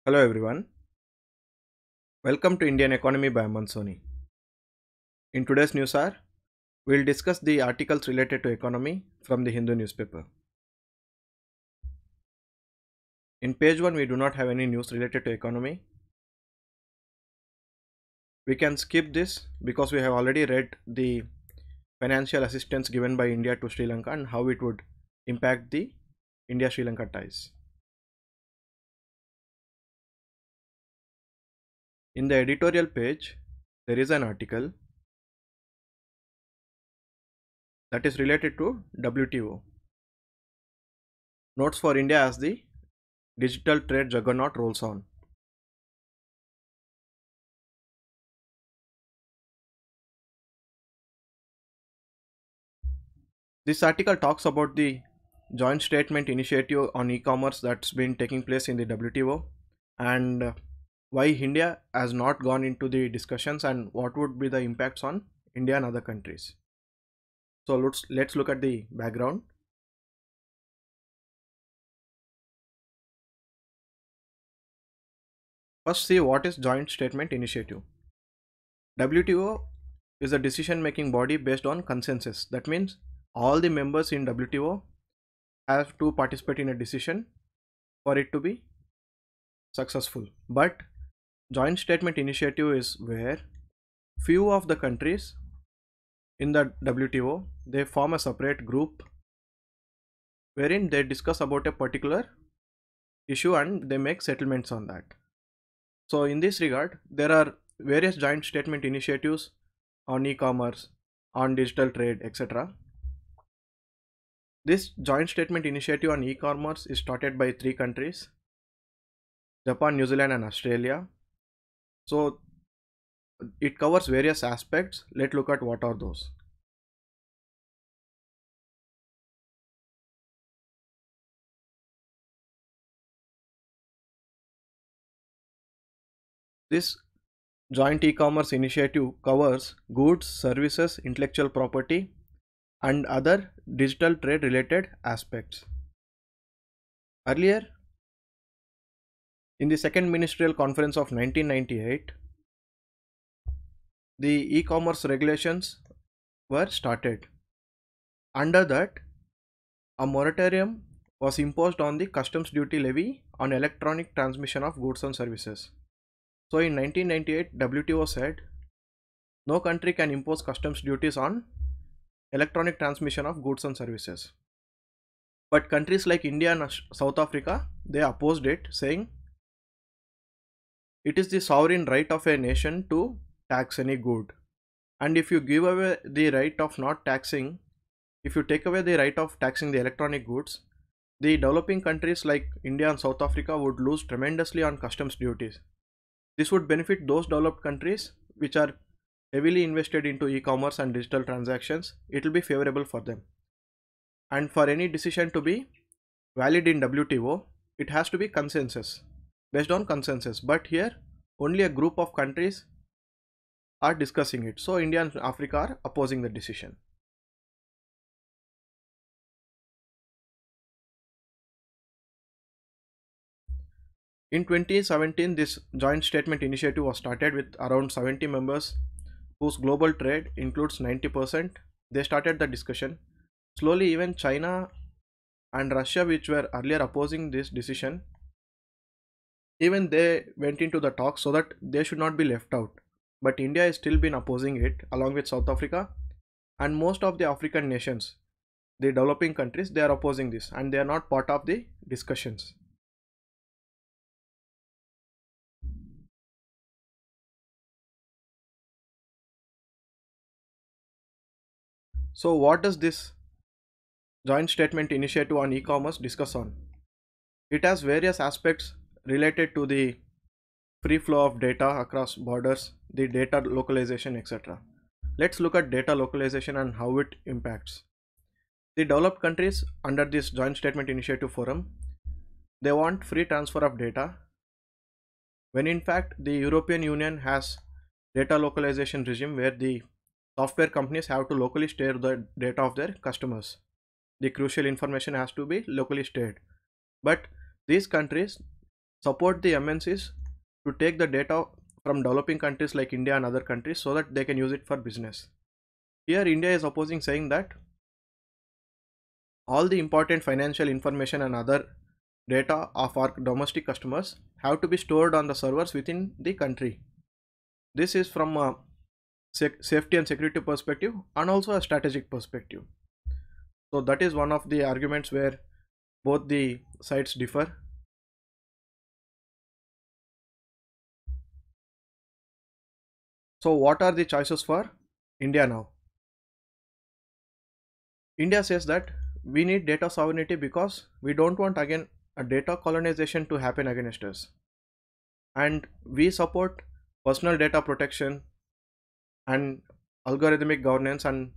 Hello everyone, welcome to Indian Economy by Mansoni. In today's news hour, we'll discuss the articles related to economy from the Hindu newspaper. In page 1, we do not have any news related to economy. We can skip this because we have already read the financial assistance given by India to Sri Lanka and how it would impact the India-Sri Lanka ties. In the editorial page, there is an article that is related to WTO. Notes for India as the digital trade juggernaut rolls on. This article talks about the joint statement initiative on e-commerce that's been taking place in the WTO and why India has not gone into the discussions and what would be the impacts on India and other countries. So let's look at the background. First, see what is joint statement initiative. WTO is a decision making body based on consensus. That means all the members in WTO have to participate in a decision for it to be successful. But joint statement initiative is where few of the countries in the WTO they form a separate group wherein they discuss about a particular issue and they make settlements on that. So in this regard, there are various joint statement initiatives on e-commerce, on digital trade, etc. This joint statement initiative on e-commerce is started by three countries: Japan, New Zealand and Australia. So it covers various aspects. Let's look at what are those. This joint e-commerce initiative covers goods, services, intellectual property and other digital trade related aspects. Earlier, in the second ministerial conference of 1998, the e-commerce regulations were started. Under that, a moratorium was imposed on the customs duty levy on electronic transmission of goods and services. So in 1998, WTO said no country can impose customs duties on electronic transmission of goods and services. But countries like India and South Africa, they opposed it, saying it is the sovereign right of a nation to tax any good. And if you give away the right of not taxing, if you take away the right of taxing the electronic goods, the developing countries like India and South Africa would lose tremendously on customs duties. This would benefit those developed countries which are heavily invested into e-commerce and digital transactions. It will be favorable for them. And for any decision to be valid in WTO, it has to be consensus, based on consensus. But here, only a group of countries are discussing it. So India and Africa are opposing the decision. In 2017, this joint statement initiative was started with around 70 members whose global trade includes 90%. They started the discussion. Slowly, even China and Russia, which were earlier opposing this decision, even they went into the talks so that they should not be left out. But India has still been opposing it along with South Africa and most of the African nations, the developing countries, they are opposing this and they are not part of the discussions. So what does this joint statement initiative on e-commerce discuss on? It has various aspects related to the free flow of data across borders, the data localization, etc. Let's look at data localization and how it impacts. The developed countries under this joint statement initiative forum, they want free transfer of data when in fact the European Union has data localization regime where the software companies have to locally store the data of their customers. The crucial information has to be locally stored. But these countries, support the MNCs to take the data from developing countries like India and other countries so that they can use it for business. Here India is opposing, saying that all the important financial information and other data of our domestic customers have to be stored on the servers within the country. This is from a safety and security perspective and also a strategic perspective. So that is one of the arguments where both the sides differ. So what are the choices for India now? India says that we need data sovereignty because we don't want again a data colonization to happen against us. And we support personal data protection and algorithmic governance and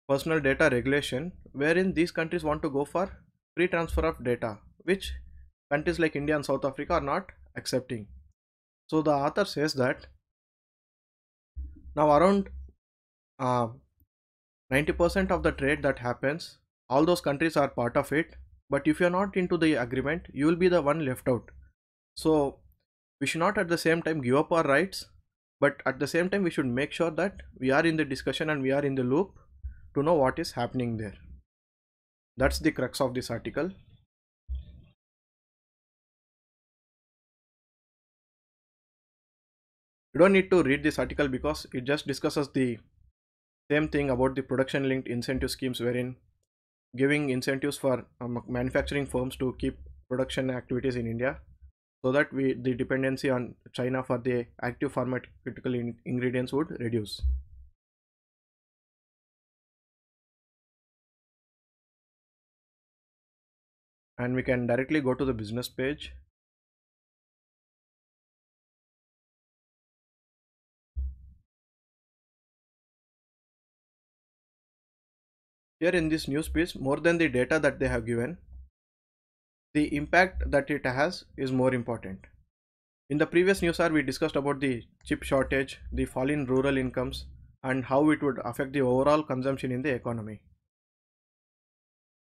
personal data regulation, wherein these countries want to go for free transfer of data, which countries like India and South Africa are not accepting. So the author says that now around 90% of the trade that happens, all those countries are part of it, but if you're not into the agreement, you will be the one left out. So we should not at the same time give up our rights, but at the same time we should make sure that we are in the discussion and we are in the loop to know what is happening there. That's the crux of this article. You don't need to read this article because it just discusses the same thing about the production linked incentive schemes, wherein giving incentives for manufacturing firms to keep production activities in India, so that the dependency on China for the active pharmaceutical ingredients would reduce. And we can directly go to the business page. Here in this news piece, more than the data that they have given, the impact that it has is more important. In the previous news hour, we discussed about the chip shortage, the fall in rural incomes, and how it would affect the overall consumption in the economy.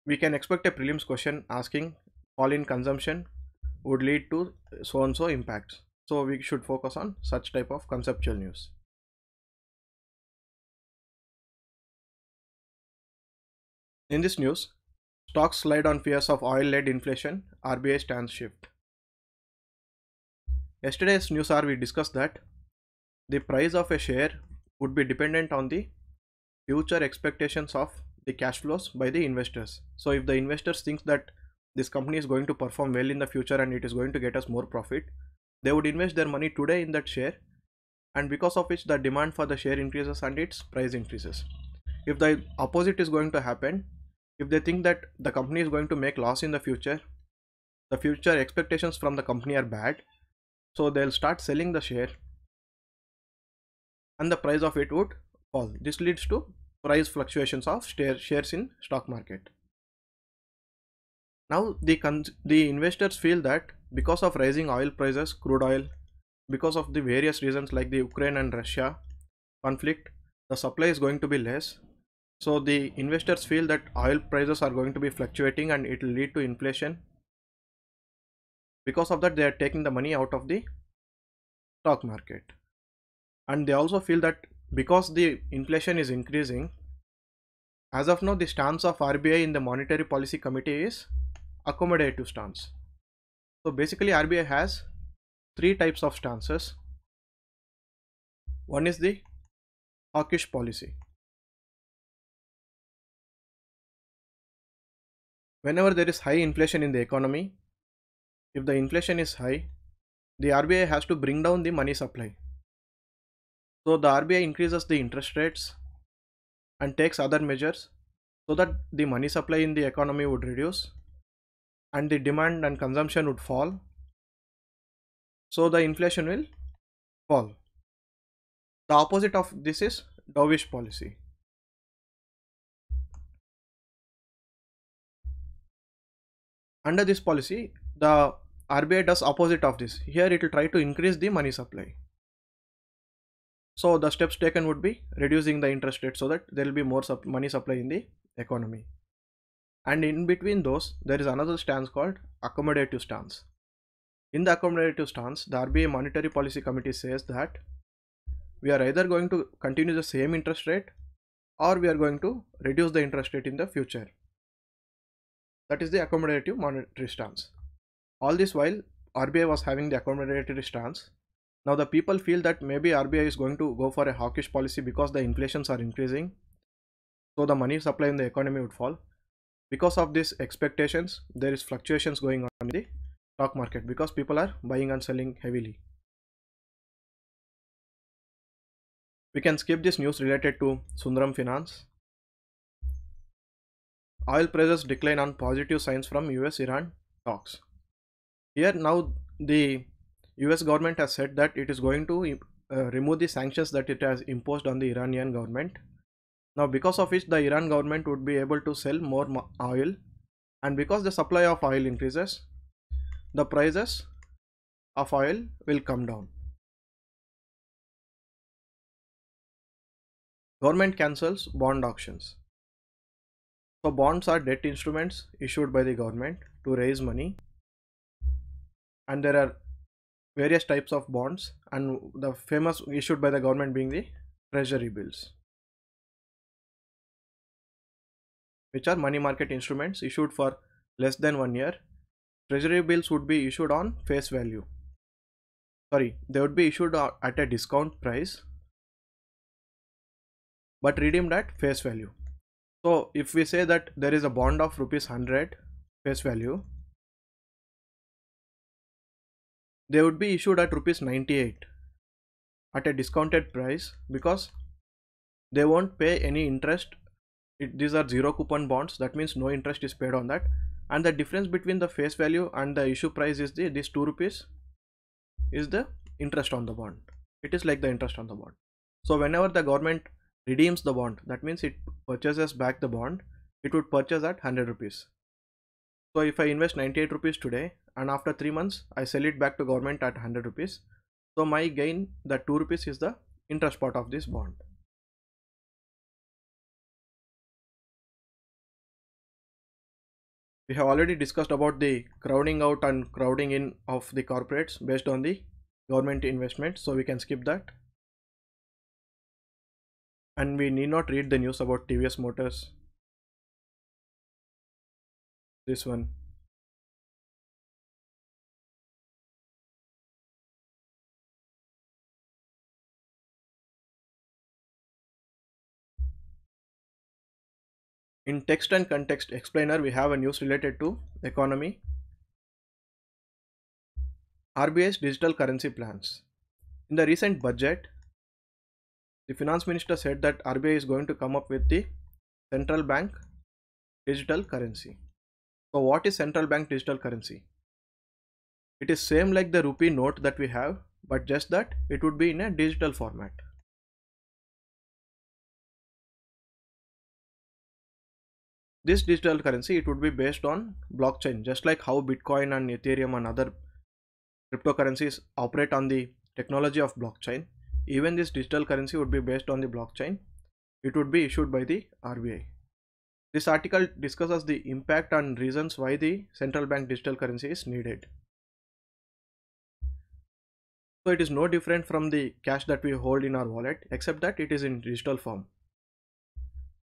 We can expect a prelims question asking fall in consumption would lead to so and so impacts. So we should focus on such type of conceptual news. In this news, stocks slide on fears of oil-led inflation, RBI stance shift. Yesterday's news hour we discussed that the price of a share would be dependent on the future expectations of the cash flows by the investors. So if the investors think that this company is going to perform well in the future and it is going to get us more profit, they would invest their money today in that share, and because of which the demand for the share increases and its price increases. If the opposite is going to happen, if they think that the company is going to make loss in the future expectations from the company are bad, so they'll start selling the share and the price of it would fall. This leads to price fluctuations of shares in stock market. Now the investors feel that because of rising oil prices, crude oil, because of the various reasons like the Ukraine and Russia conflict, the supply is going to be less. So the investors feel that oil prices are going to be fluctuating and it will lead to inflation. Because of that, they are taking the money out of the stock market. And they also feel that because the inflation is increasing, as of now the stance of RBI in the Monetary Policy Committee is accommodative stance. So basically RBI has three types of stances. One is the hawkish policy. Whenever there is high inflation in the economy, if the inflation is high, the RBI has to bring down the money supply. So the RBI increases the interest rates and takes other measures so that the money supply in the economy would reduce and the demand and consumption would fall. So the inflation will fall. The opposite of this is dovish policy. Under this policy, the RBI does opposite of this. Here it will try to increase the money supply. So the steps taken would be reducing the interest rate so that there will be more money supply in the economy. And in between those, there is another stance called accommodative stance. In the accommodative stance, the RBI Monetary Policy Committee says that we are either going to continue the same interest rate or we are going to reduce the interest rate in the future. That is the accommodative monetary stance. All this while RBI was having the accommodative stance. Now the people feel that maybe RBI is going to go for a hawkish policy because the inflations are increasing. So the money supply in the economy would fall. Because of these expectations, there is fluctuations going on in the stock market because people are buying and selling heavily. We can skip this news related to Sundaram Finance. Oil prices decline on positive signs from US-Iran talks. Here now the US government has said that it is going to remove the sanctions that it has imposed on the Iranian government. Now because of which the Iran government would be able to sell more oil, and because the supply of oil increases, the prices of oil will come down. Government cancels bond auctions. So bonds are debt instruments issued by the government to raise money, and there are various types of bonds, and the famous issued by the government being the treasury bills, which are money market instruments issued for less than 1 year. Treasury bills would be issued on face value. They would be issued at a discount price but redeemed at face value. So if we say that there is a bond of rupees 100 face value, they would be issued at rupees 98 at a discounted price because they won't pay any interest. These are zero coupon bonds, that means no interest is paid on that, and the difference between the face value and the issue price is this 2 rupees is the interest on the bond. It is like the interest on the bond. So whenever the government redeems the bond, that means it purchases back the bond, it would purchase at 100 rupees. So if I invest 98 rupees today and after 3 months I sell it back to government at 100 rupees, so my gain, that 2 rupees is the interest part of this bond. We have already discussed about the crowding out and crowding in of the corporates based on the government investment, so we can skip that. And we need not read the news about TVS Motors. This one. In text and context explainer, we have a news related to economy. RBI's digital currency plans. In the recent budget, the finance minister said that RBI is going to come up with the central bank digital currency. So what is central bank digital currency? It is same like the rupee note that we have, but just that it would be in a digital format. This digital currency, it would be based on blockchain, just like how Bitcoin and Ethereum and other cryptocurrencies operate on the technology of blockchain. Even this digital currency would be based on the blockchain. It would be issued by the RBI. This article discusses the impact and reasons why the central bank digital currency is needed. So it is no different from the cash that we hold in our wallet, except that it is in digital form.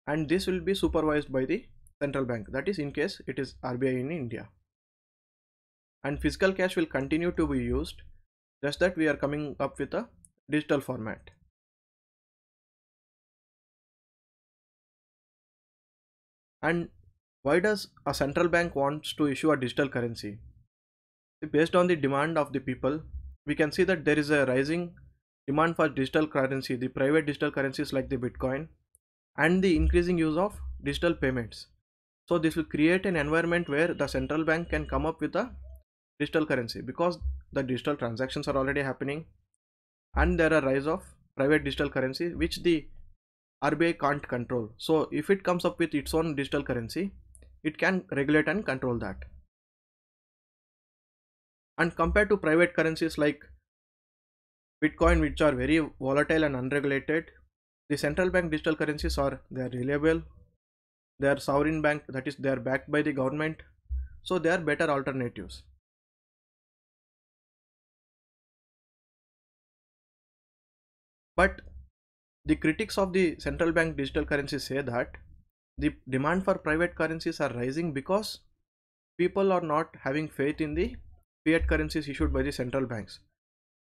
And this will be supervised by the central bank, that is in case it is RBI in India. And physical cash will continue to be used, just that we are coming up with a digital format. And why does a central bank wants to issue a digital currency? Based on the demand of the people, we can see that there is a rising demand for digital currency, the private digital currencies like the Bitcoin, and the increasing use of digital payments. So this will create an environment where the central bank can come up with a digital currency, because the digital transactions are already happening and there are rise of private digital currency which the RBI can't control. So if it comes up with its own digital currency, it can regulate and control that. And compared to private currencies like Bitcoin, which are very volatile and unregulated, the central bank digital currencies they are reliable, they are sovereign bank, that is they are backed by the government, so they are better alternatives. But the critics of the central bank digital currency say that the demand for private currencies are rising because people are not having faith in the fiat currencies issued by the central banks.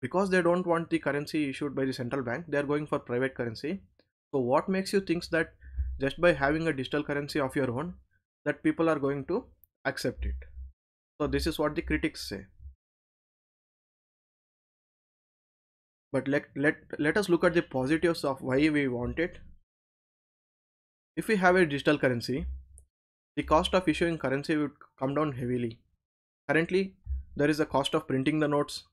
Because they don't want the currency issued by the central bank, they are going for private currency. So what makes you think that just by having a digital currency of your own, that people are going to accept it? So this is what the critics say. But let us look at the positives of why we want it. If we have a digital currency, the cost of issuing currency would come down heavily. Currently, there is the cost of printing the notes,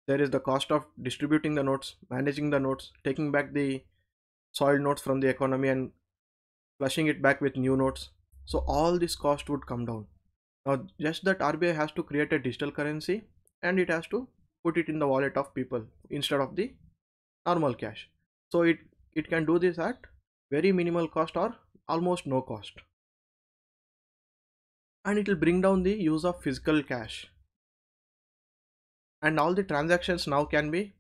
there is the cost of distributing the notes, managing the notes, taking back the soiled notes from the economy and flushing it back with new notes. So all this cost would come down. Now just that RBI has to create a digital currency and it has to put it in the wallet of people instead of the normal cash. So it can do this at very minimal cost or almost no cost. And it will bring down the use of physical cash. And all the transactions now can be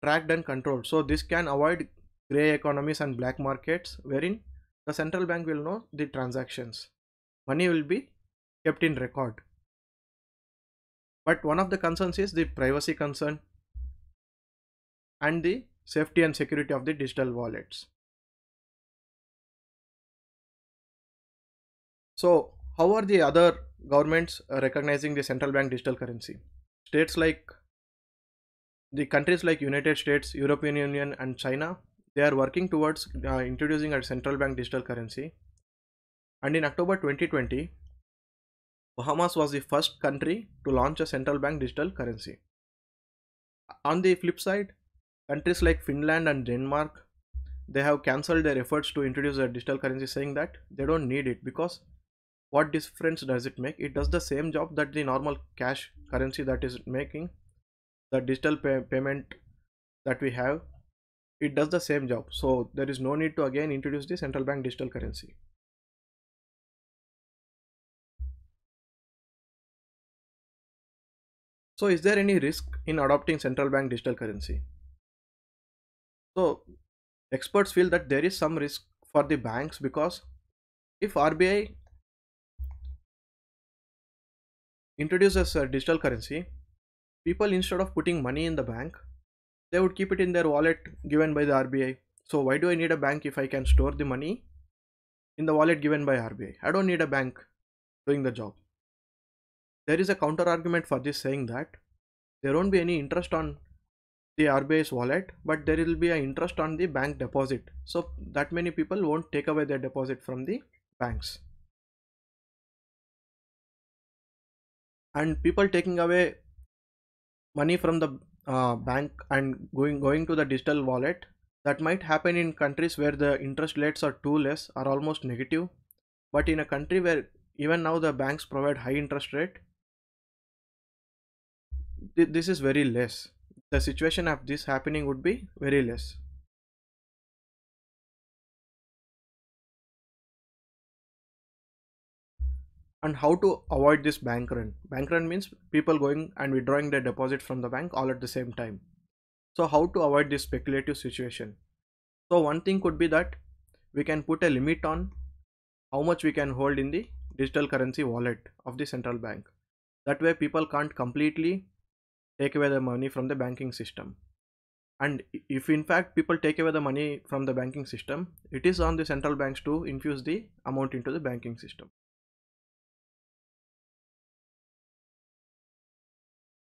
tracked and controlled. So this can avoid gray economies and black markets wherein the central bank will know the transactions. Money will be kept in record. But one of the concerns is the privacy concern and the safety and security of the digital wallets. So how are the other governments recognizing the central bank digital currency? States like the countries like United States, European Union and China, they are working towards introducing a central bank digital currency. And in October 2020, Bahamas was the first country to launch a central bank digital currency. On the flip side, countries like Finland and Denmark, they have cancelled their efforts to introduce a digital currency, saying that they don't need it because what difference does it make? It does the same job that the normal cash currency that is making. The digital payment that we have, it does the same job. So there is no need to again introduce the central bank digital currency. So is there any risk in adopting central bank digital currency? So experts feel that there is some risk for the banks because if RBI introduces a digital currency, people instead of putting money in the bank, they would keep it in their wallet given by the RBI. So why do I need a bank if I can store the money in the wallet given by RBI? I don't need a bank doing the job. There is a counter argument for this, saying that there won't be any interest on the RBI's wallet, but there will be an interest on the bank deposit. So that many people won't take away their deposit from the banks. And people taking away money from the bank and going to the digital wallet, that might happen in countries where the interest rates are too less or almost negative. But in a country where even now the banks provide high interest rate, this is very less. The situation of this happening would be very less. And how to avoid this bank run? Bank run means people going and withdrawing their deposit from the bank all at the same time. So how to avoid this speculative situation? So one thing could be that we can put a limit on how much we can hold in the digital currency wallet of the central bank. That way people can't completely take away the money from the banking system. And if in fact people take away the money from the banking system, it is on the central banks to infuse the amount into the banking system.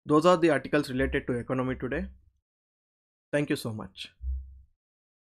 Those are the articles related to economy today. Thank you so much.